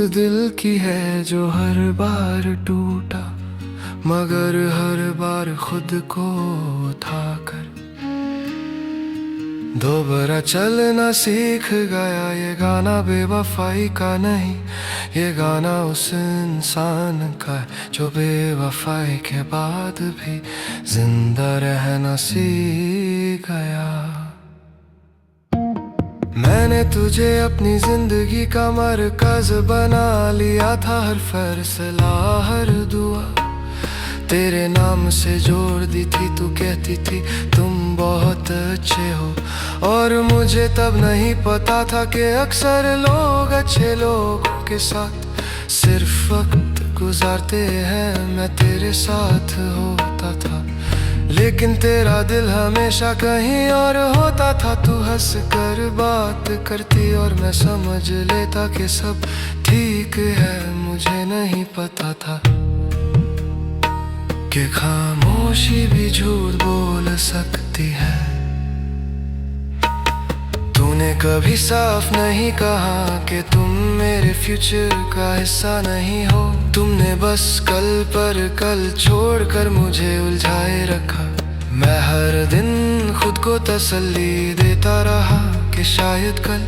दिल की है जो हर बार टूटा, मगर हर बार खुद को उठाकर दोबारा चलना सीख गया। ये गाना बेवफाई का नहीं, ये गाना उस इंसान का है जो बेवफाई के बाद भी जिंदा रहना सीख गया। मैंने तुझे अपनी जिंदगी का मरकज बना लिया था, हर फैसला हर दुआ तेरे नाम से जोड़ दी थी। तू कहती थी तुम बहुत अच्छे हो, और मुझे तब नहीं पता था कि अक्सर लोग अच्छे लोगों के साथ सिर्फ वक्त गुजारते हैं। मैं तेरे साथ होता था, लेकिन तेरा दिल हमेशा कहीं और होता था। तू हंस कर बात करती और मैं समझ लेता कि सब ठीक है। मुझे नहीं पता था कि खामोशी भी झूठ बोल सकती है। तूने कभी साफ नहीं कहा कि तुम मेरे फ्यूचर का हिस्सा नहीं हो। तुमने बस कल पर कल छोड़कर मुझे उलझाए रखा। मैं हर दिन खुद को तसल्ली देता रहा कि शायद कल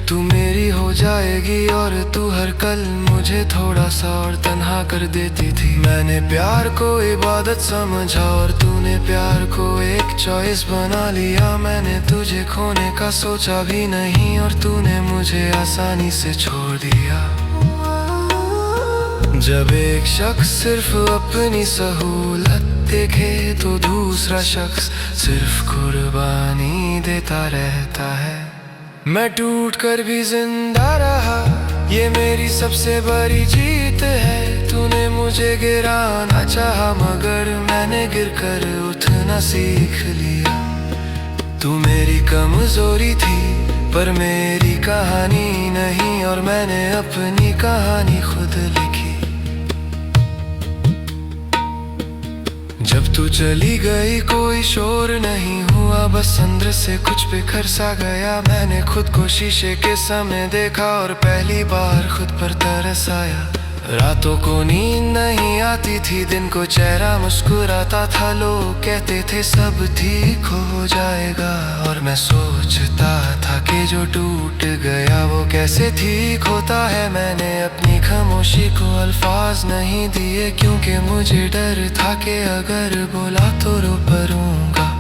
तू मेरी हो जाएगी, और तू हर कल मुझे थोड़ा सा और तन्हा कर देती थी। मैंने प्यार को इबादत समझा और तूने प्यार को एक चॉइस बना लिया। मैंने तुझे खोने का सोचा भी नहीं, और तूने मुझे आसानी से छोड़ दिया। जब एक शख्स सिर्फ अपनी सहूलत देखे तो दूसरा शख्स सिर्फ कुर्बानी देता रहता है। मैं टूट कर भी जिंदा रहा, ये मेरी सबसे बड़ी जीत है। तूने मुझे गिराना चाहा, मगर मैंने गिरकर उठना सीख लिया। तू मेरी कमजोरी थी पर मेरी कहानी नहीं, और मैंने अपनी कहानी खुद लिखी। जब तू चली गई कोई शोर नहीं हुआ, बस अंदर से कुछ बिखर सा गया। मैंने खुद को शीशे के सामने देखा और पहली बार खुद पर तरस आया। रातों को नींद नहीं आती थी, दिन को चेहरा मुस्कुराता था। लोग कहते थे सब ठीक हो जाएगा, और मैं सोचता था कि जो टूट गया वो कैसे ठीक होता है। मैंने अपनी खामोशी को अल्फाज नहीं दिए, क्योंकि मुझे डर था कि अगर बोला तो रो पड़ूंगा।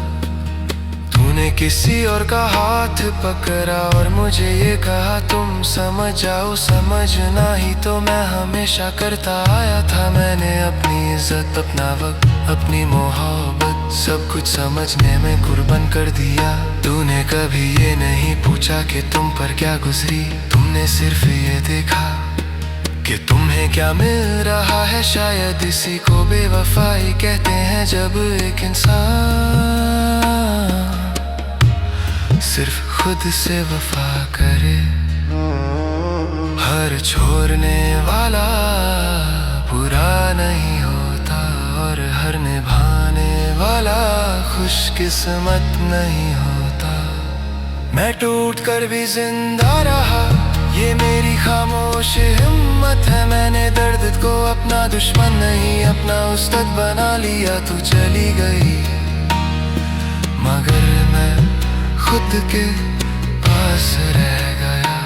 तूने किसी और का हाथ पकड़ा और मुझे ये कहा तुम समझ जाओ। समझना ही तो मैं हमेशा करता आया था। मैंने अपनी इज्जत, अपना वक्त, अपनी मोहब्बत सब कुछ समझने में कुर्बान कर दिया। तूने कभी ये नहीं पूछा कि तुम पर क्या गुजरी। तुमने सिर्फ ये देखा कि तुम्हें क्या मिल रहा है। शायद इसी को बेवफाई कहते हैं, जब एक इंसान सिर्फ खुद से वफा करे। हर छोड़ने वाला बुरा नहीं होता, और हर निभाने वाला खुशकिस्मत नहीं होता। मैं टूट कर भी जिंदा रहा, ये मेरी खामोश हिम्मत है। मैंने दर्द को अपना दुश्मन नहीं, अपना उस्ताद बना लिया। तू चली गई मगर मैं खुद के पास रह गया।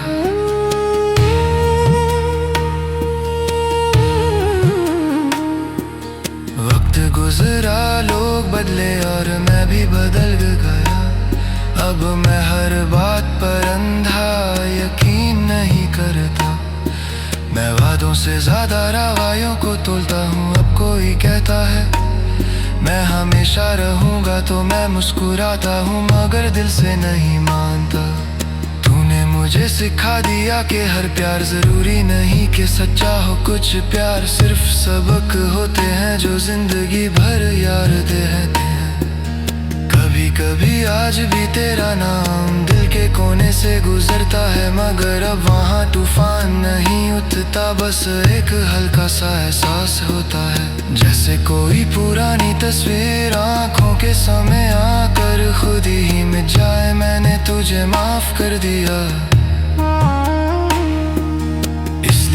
वक्त गुजरा, लोग बदले और मैं भी बदल गया। अब मैं हर बात पर अंधा यकीन नहीं करता। मैं वादों से ज्यादा रवायों को तोलता हूँ। अब कोई कहता है मैं हमेशा रहूंगा तो मैं मुस्कुराता हूँ, मगर दिल से नहीं मानता। तूने मुझे सिखा दिया कि हर प्यार जरूरी नहीं कि सच्चा हो। कुछ प्यार सिर्फ सबक होते हैं जो जिंदगी भर याद रहते हैं। कभी कभी आज भी तेरा नाम दिल के कोने से गुजरता है, मगर अब वहाँ तूफान नहीं उठता। बस एक हल्का सा एहसास होता है, जैसे कोई पुरानी तस्वीर आंखों के सामने आकर खुद ही मिट जाए। मैंने तुझे माफ कर दिया,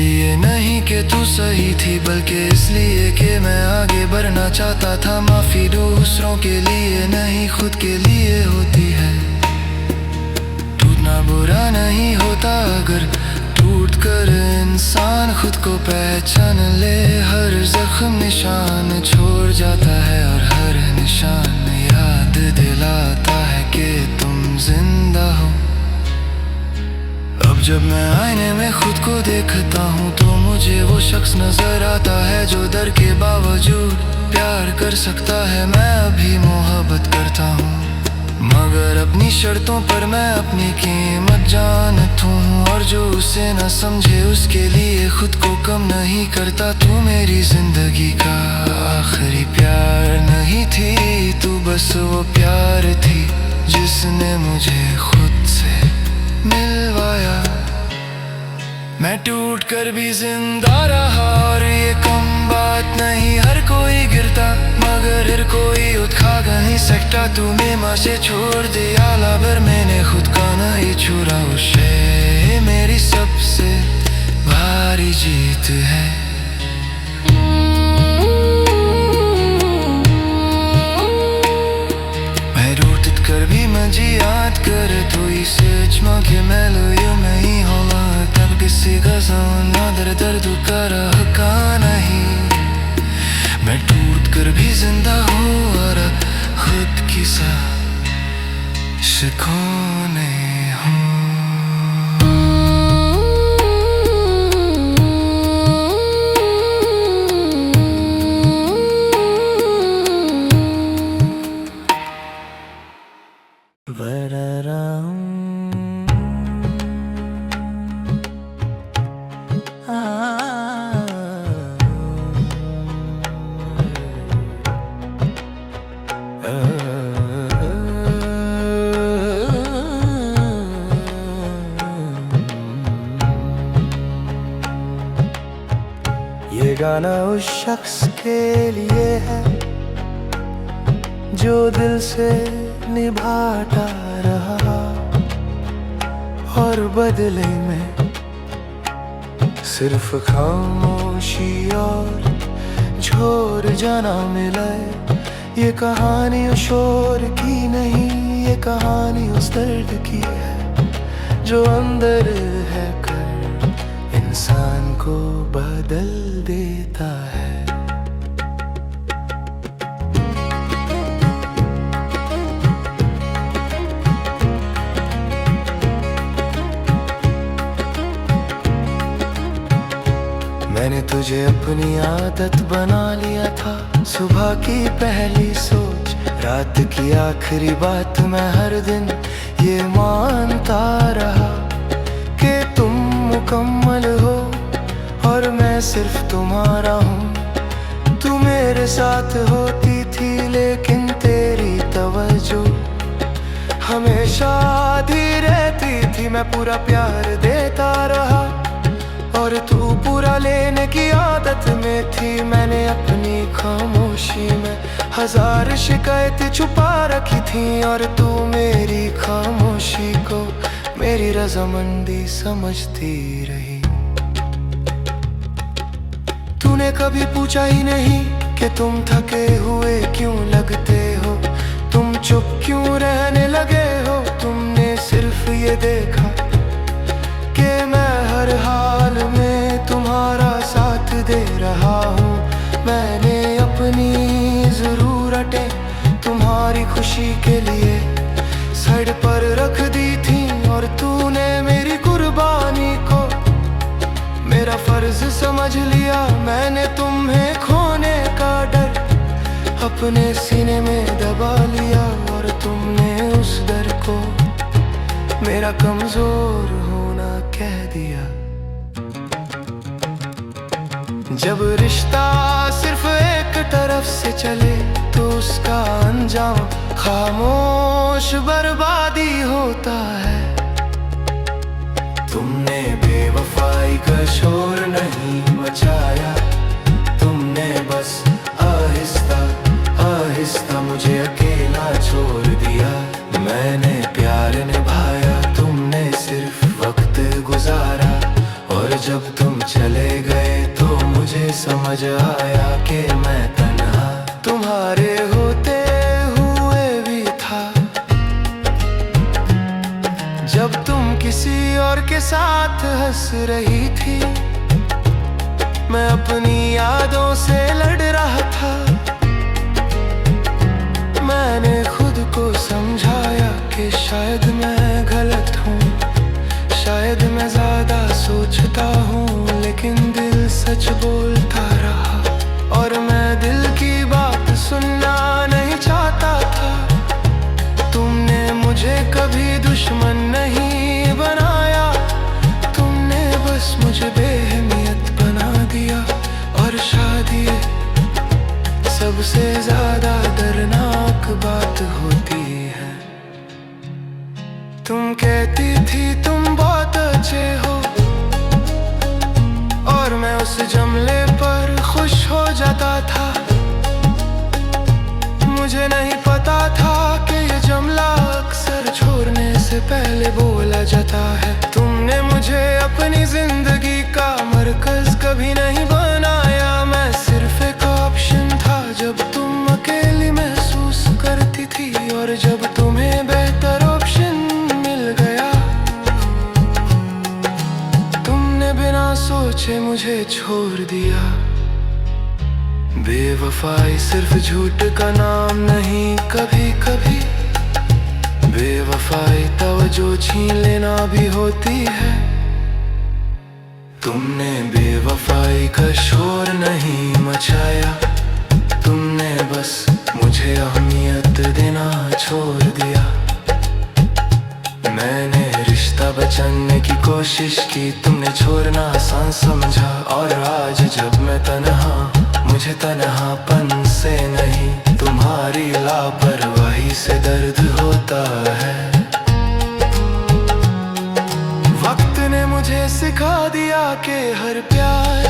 इसलिए नहीं कि तू सही थी, बल्कि इसलिए कि मैं आगे बढ़ना चाहता था। माफी दूसरों के लिए नहीं, खुद के लिए होती है। टूटना बुरा नहीं होता अगर टूट कर इंसान खुद को पहचान ले। हर जख्म निशान छोड़ जाता है और हर निशान याद दिलाता है कि तुम जिंदा हो। अब जब मैं आईने में खुद को देखता हूँ तो मुझे वो शख्स नजर आता है जो डर के बावजूद प्यार कर सकता है। मैं अभी मोहब्बत करता हूँ, मगर अपनी शर्तों पर। मैं अपनी कीमत जानता हूँ और जो उसे न समझे उसके लिए खुद को कम नहीं करता। तू मेरी जिंदगी का आखिरी प्यार नहीं थी, तू बस वो प्यार थी जिसने मुझे खुद से मिलवाया। मैं टूट कर भी जिंदा रहा और ये कम बात नहीं। हर कोई गिरता मगर हर कोई उठा नहीं सकता। तूने माँ से छोड़ दिया लाबर, मैंने खुद का नहीं छुड़ा। उसे मेरी सबसे भारी जीत है। मैं रूठत कर भी मुझे याद कर तो इसे चमा के मैं लो नहीं होला। तब किसी का नादर दर्द का रहा नहीं। मैं टूट कर भी जिंदा हूँ और खुद की सा सुकून हूँ। ये गाना उस शख्स के लिए है जो दिल से निभाता रहा और बदले में सिर्फ खामोशी और झोर जाना मिले। ये कहानी उस शोर की नहीं, ये कहानी उस दर्द की है जो अंदर है कर इंसान को बदल देता है। मैंने तुझे अपनी आदत बना लिया था, सुबह की पहली सोच, रात की आखिरी बात। मैं हर दिन ये मानता रहा कि तुम मुकम्मल हो और मैं सिर्फ तुम्हारा हूँ। तू मेरे साथ होती थी लेकिन तेरी तवज्जो हमेशा आधी रहती थी। मैं पूरा प्यार देता रहा और तू पूरा लेने की आदत में थी। मैंने अपनी खामोशी में हजार शिकायतें छुपा रखी थी और तू मेरी खामोशी को मेरी रजामंदी समझती रही। तूने कभी पूछा ही नहीं कि तुम थके हुए क्यों लगते हो, तुम चुप क्यों रहने लगे हो। तुमने सिर्फ ये देखा कि मैं हर हाल में तुम्हारा साथ दे रहा हूँ। मैंने अपनी ज़रूरतें तुम्हारी खुशी के लिए साइड पर रख दी थी और तूने मेरी कुर्बानी को मेरा फर्ज समझ लिया। मैंने तुम्हें खोने का डर अपने सीने में दबा लिया और तुमने उस डर को मेरा कमजोर होना कह दिया। जब रिश्ता सिर्फ एक तरफ से चले तो उसका अंजाम खामोश बर्बादी होता है। तुमने बेवफाई का शोर नहीं मचाया, तुमने बस आहिस्ता आहिस्ता मुझे अकेला छोड़ दिया। मैंने प्यार निभाया, तुमने सिर्फ वक्त गुजारा और जब तुम चले समझ आया कि मैं तन्हा तुम्हारे होते हुए भी था। जब तुम किसी और के साथ हंस रही थी, मैं अपनी यादों से लड़ रहा था। मैंने खुद को समझाया कि शायद मैं गलत हूँ, शायद मैं ज्यादा सोचता हूँ, लेकिन दिल सच बोलता रहा। और मैं दिल की बात सुनना नहीं चाहता था। तुमने मुझे कभी दुश्मन नहीं बनाया, तुमने बस मुझे बेअहमियत बना दिया। और शायद ये सबसे ज्यादा दर्दनाक बात होती है। तुम कहती थी तुम बहुत अच्छे हो, और मैं उस जुमले पर खुश हो जाता था। मुझे नहीं पता था कि ये जुमला अक्सर छोड़ने से पहले बोला जाता है। तुमने मुझे अपनी जिंदगी का मरकज कभी नहीं बनाया। मैं सिर्फ एक ऑप्शन था जब तुम अकेली महसूस करती थी, और जब तुम्हें बेहतर ऑप्शन मिल गया, तुमने बिना सोचे मुझे छोड़ दिया। बेवफाई सिर्फ झूठ का नाम नहीं, कभी कभी बेवफाई तवज्जो छीन लेना भी होती है। तुमने बेवफाई का शोर नहीं मचाया, तुमने बस मुझे अहमियत देना छोड़ दिया। मैंने रिश्ता बचाने की कोशिश की, तुमने छोड़ना आसान समझा। और आज जब मैं तन्हा, मुझे तन्हापन से नहीं, तुम्हारी लापरवाही से दर्द होता है। वक्त ने मुझे सिखा दिया कि हर प्यार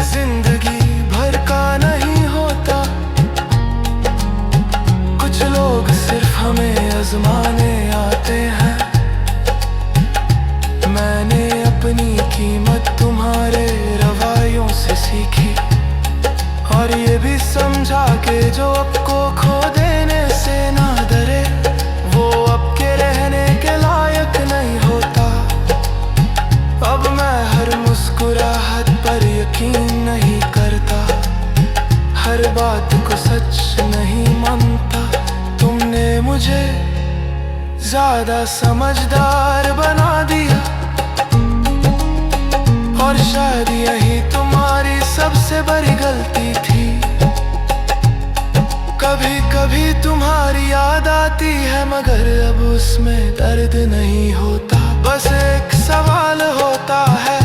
जिंदगी भर का नहीं होता। कुछ लोग सिर्फ हमें आजमाने आते हैं। मैंने अपनी कीमत तुम्हारे रवैयों से सीखी, और ये भी समझा कि जो आपको खो देने से ना डरे, वो आपके रहने के लायक नहीं होता। अब मैं हर मुस्कुराहट पर यकीन नहीं करता, हर बात को सच नहीं मानता। तुमने मुझे ज्यादा समझदार बना दिया, और शायद यही तुम्हारी सबसे बड़ी गलती थी। कभी कभी तुम्हारी याद आती है, मगर अब उसमें दर्द नहीं होता। बस एक सवाल होता है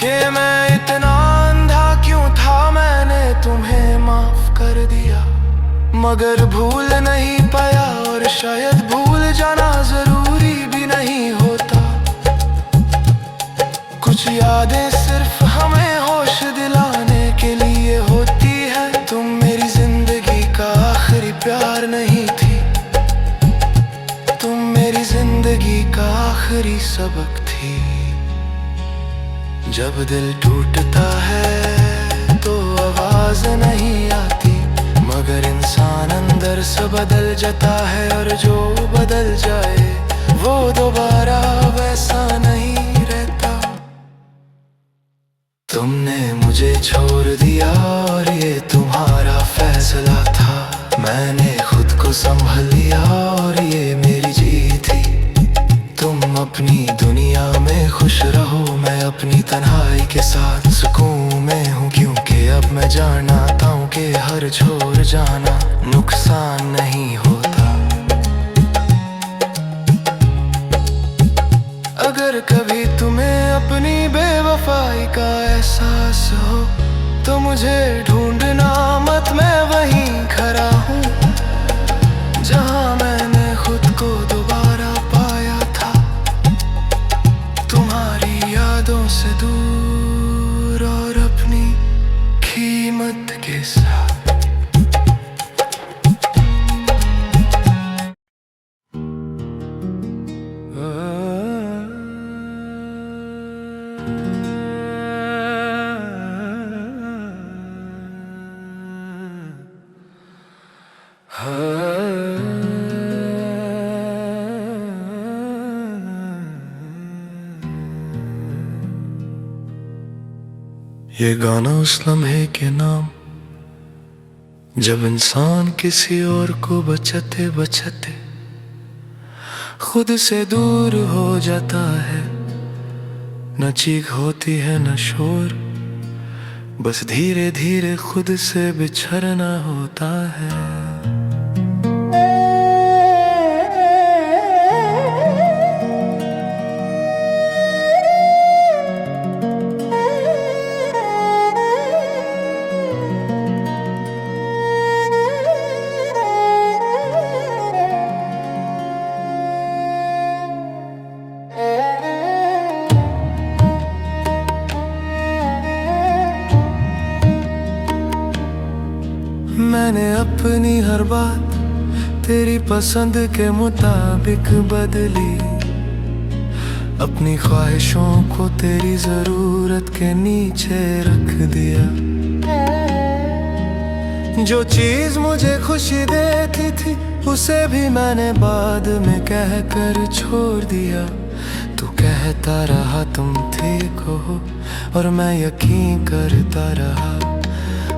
कि मैं इतना अंधा क्यों था। मैंने तुम्हें माफ कर दिया, मगर भूल नहीं पाया। और शायद भूल जाना जरूरी भी नहीं होता। कुछ यादें सिर्फ हमें होश दिलाने के लिए होती है। तुम मेरी जिंदगी का आखिरी प्यार नहीं थी, तुम मेरी जिंदगी का आखिरी सबक थी। जब दिल टूटता है तो आवाज नहीं आती, मगर इंसान अंदर से बदल जाता है। और जो बदल जाए वो दोबारा वैसा नहीं रहता। तुमने मुझे छोड़ दिया, और ये तुम्हारा फैसला था। मैंने खुद को संभल लिया, और ये मेरी जीत थी। तुम अपनी दुनिया में खुश रहो, मैं अपनी तन्हाई के साथ सुकून में हूँ। क्योंकि अब मैं जानता हूँ कि हर छोड़ जाना नुकसान नहीं होता। अगर कभी तुम्हें अपनी बेवफाई का एहसास हो, तो मुझे ढूंढना मत, मैं वहीं खड़ा हूँ जहाँ मैंने खुद को दोबारा पाया था। तुम्हारी यादों से दूर, और अपनी कीमत के साथ। ये गाना उस लम्हे के नाम, जब इंसान किसी और को बचाते बचाते खुद से दूर हो जाता है। न चीख होती है न शोर, बस धीरे धीरे खुद से बिछड़ना होता है। मैंने अपनी हर बात तेरी पसंद के मुताबिक बदली, अपनी ख्वाहिशों को तेरी जरूरत के नीचे रख दिया। जो चीज मुझे खुशी देती थी उसे भी मैंने बाद में कहकर छोड़ दिया। तू कहता रहा तुम ठीक हो और मैं यकीन करता रहा।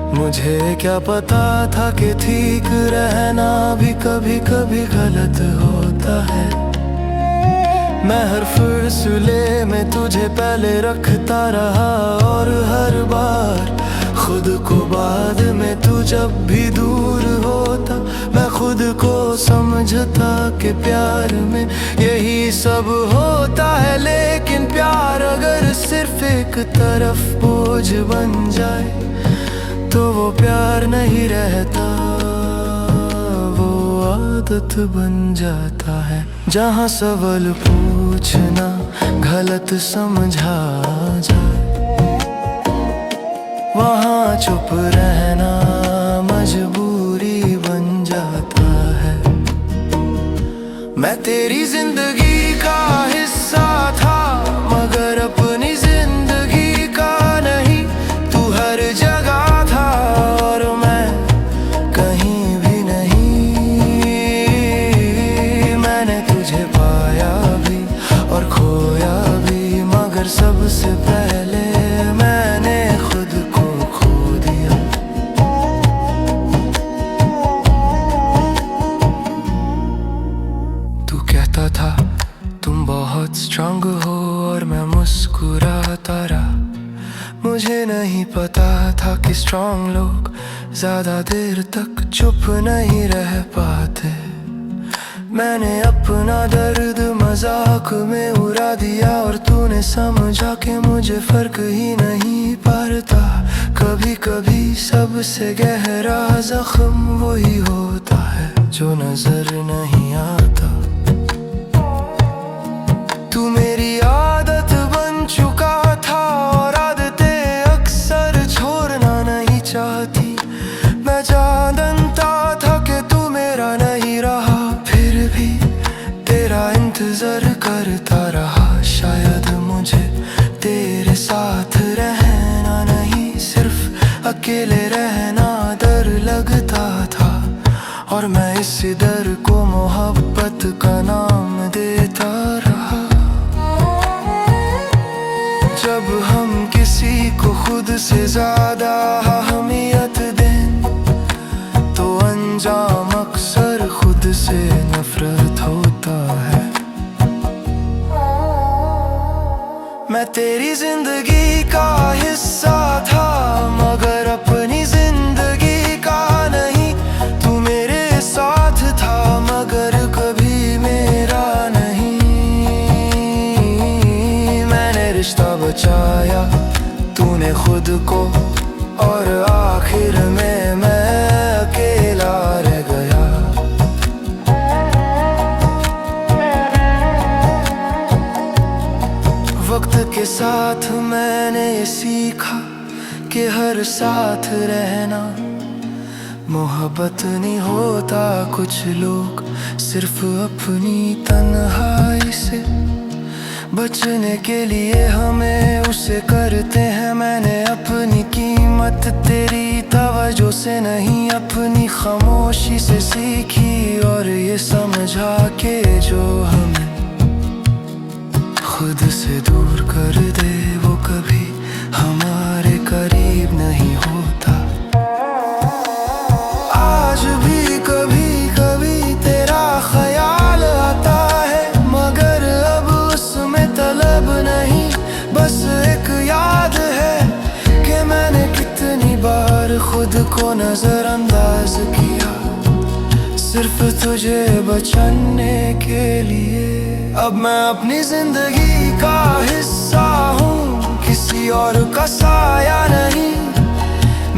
मुझे क्या पता था कि ठीक रहना भी कभी कभी गलत होता है। मैं हर फैसले में तुझे पहले रखता रहा और हर बार खुद को बाद में तू जब भी दूर होता मैं खुद को समझता कि प्यार में यही सब होता है। लेकिन प्यार अगर सिर्फ एक तरफ बोझ बन जाए तो वो प्यार नहीं रहता, वो आदत बन जाता है। जहाँ सवाल पूछना गलत समझा जाए, वहाँ चुप रहना मजबूरी बन जाता है। मैं तेरी जिंदगी का हिस्सा था मगर अपनी जिंदगी का नहीं। तू हर जगह सबसे पहले मैंने खुद को खो दिया। तू कहता था तुम बहुत स्ट्रांग हो और मैं मुस्कुराता रहा। मुझे नहीं पता था कि स्ट्रांग लोग ज्यादा देर तक चुप नहीं रह पाते। मैंने अपना दर्द मजाक में उड़ा दिया और तूने समझा कि मुझे फर्क ही नहीं पड़ता। कभी कभी सबसे गहरा जख्म वही होता है जो नजर नहीं आता। तू मेरी आदत बन चुका था और आदतें अक्सर छोड़ना नहीं चाहती। मैं जानता था कि तू मेरा नहीं रहा, तेरा इंतजार करता रहा। शायद मुझे तेरे साथ रहना नहीं सिर्फ अकेले रहना डर लगता था और मैं इस डर को मोहब्बत का नाम देता रहा। जब हम किसी को खुद से ज्यादा अहमियत दें तो अंजाम अक्सर खुद से नफरत होता है। मैं तेरी जिंदगी का हिस्सा था मगर अपनी जिंदगी का नहीं। तू मेरे साथ था मगर कभी मेरा नहीं। मैंने रिश्ता बचाया तूने खुद को और आखिर में मैं अकेला रह गया। वक्त के साथ मैंने ये सीखा कि हर साथ रहना मोहब्बत नहीं होता। कुछ लोग सिर्फ अपनी तन्हाई से बचने के लिए हमें उसे करते हैं। मैंने अपनी कीमत तेरी तवज्जो आवाजों से नहीं अपनी खामोशी से सीखी, और ये समझा के जो हमें खुद से दूर कर दे वो कभी हमारे करीब नहीं होता। आज भी कभी कभी तेरा ख्याल आता है, मगर अब उसमें तलब नहीं, बस एक याद है कि मैंने कितनी बार खुद को नजरअंदाज किया सिर्फ तुझे बचाने के लिए। अब मैं अपनी जिंदगी का हिस्सा हूँ, किसी और का साया नहीं।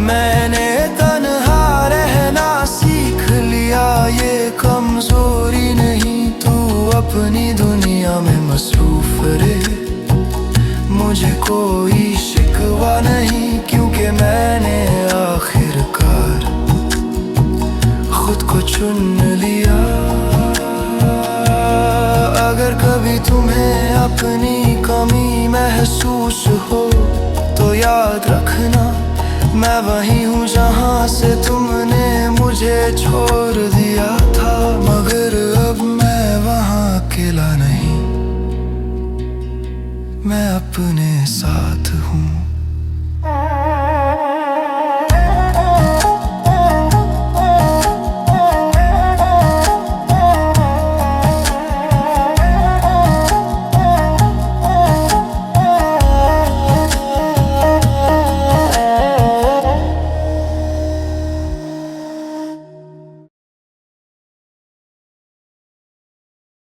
मैंने तन्हा रहना सीख लिया, ये कमजोरी नहीं। तू अपनी दुनिया में मसरूफ रहे, मुझे कोई शिकवा नहीं, क्योंकि मैंने आखिरकार खुद को चुन लिया। अगर कभी तुम्हें अपनी कमी महसूस हो तो याद रखना, मैं वही हूँ जहाँ से तुमने मुझे छोड़ दिया था, मगर अब मैं वहाँ अकेला नहीं, मैं अपने साथ